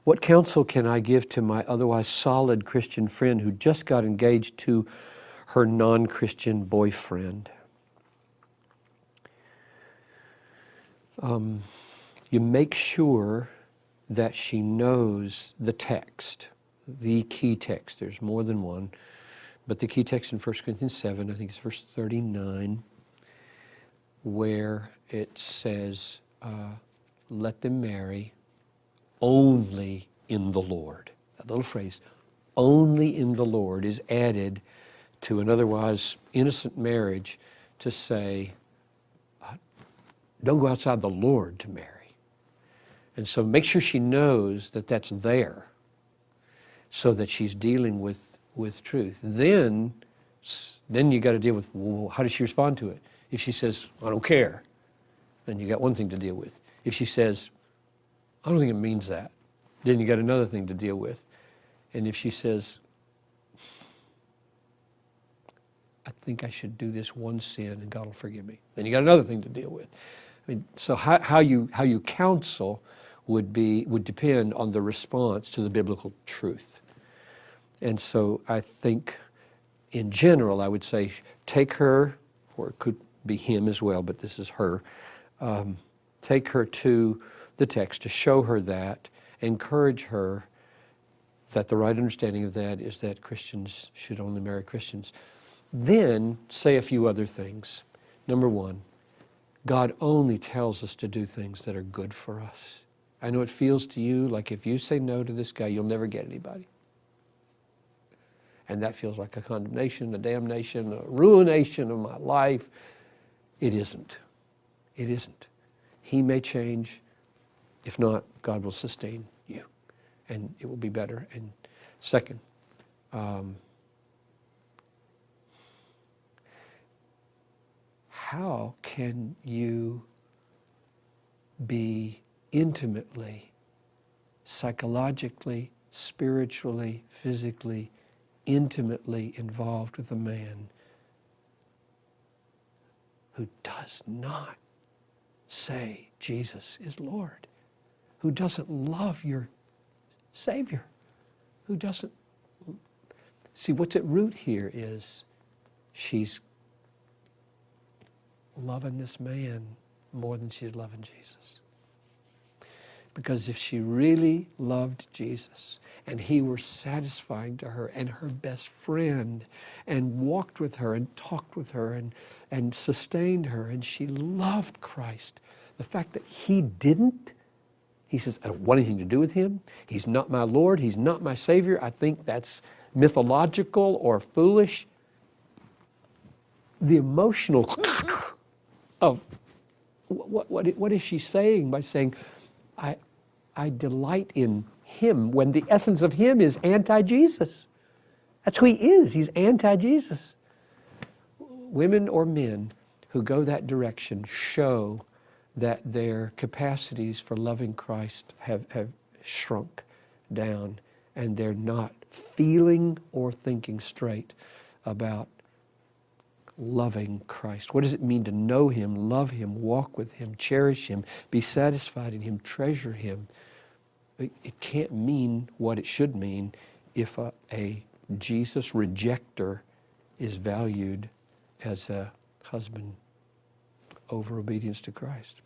What counsel can I give to my otherwise solid Christian friend who just got engaged to her non-Christian boyfriend? You make sure that she knows the text, the key text. There's more than one, but the key text in 1 Corinthians 7, I think it's verse 39, where it says, let them marry only in the Lord. That little phrase, only in the Lord, is added to an otherwise innocent marriage to say, don't go outside the Lord to marry. And so make sure she knows that that's there so that she's dealing with truth. Then you got to deal with, well, how does she respond to it? If she says, I don't care, then you got one thing to deal with. If she says, I don't think it means that, then you got another thing to deal with. And if she says, I think I should do this one sin and God will forgive me, then you got another thing to deal with. I mean, so how you counsel would depend on the response to the biblical truth. And so I think in general I would say take her, or it could be him as well, but this is her, take her to the text to show her that, encourage her that the right understanding of that is that Christians should only marry Christians. Then say a few other things. Number one, God only tells us to do things that are good for us. I know it feels to you like if you say no to this guy, you'll never get anybody. And that feels like a condemnation, a damnation, a ruination of my life. It isn't. It isn't. He may change. If not, God will sustain you. And it will be better. And second, how can you be intimately, psychologically, spiritually, physically, intimately involved with a man who does not say Jesus is Lord, who doesn't love your Savior, who doesn't... See, what's at root here is she's loving this man more than she's loving Jesus. Because if she really loved Jesus and he were satisfying to her and her best friend and walked with her and talked with her and sustained her and she loved Christ, the fact that he didn't, he says, I don't want anything to do with him. He's not my Lord. He's not my Savior. I think that's mythological or foolish. The emotional of what is she saying by saying, I delight in him, when the essence of him is anti-Jesus. That's who he is. He's anti-Jesus. Women or men who go that direction show that their capacities for loving Christ have shrunk down, and they're not feeling or thinking straight about loving Christ. What does it mean to know him, love him, walk with him, cherish him, be satisfied in him, treasure him? It can't mean what it should mean if a Jesus rejecter is valued as a husband over obedience to Christ.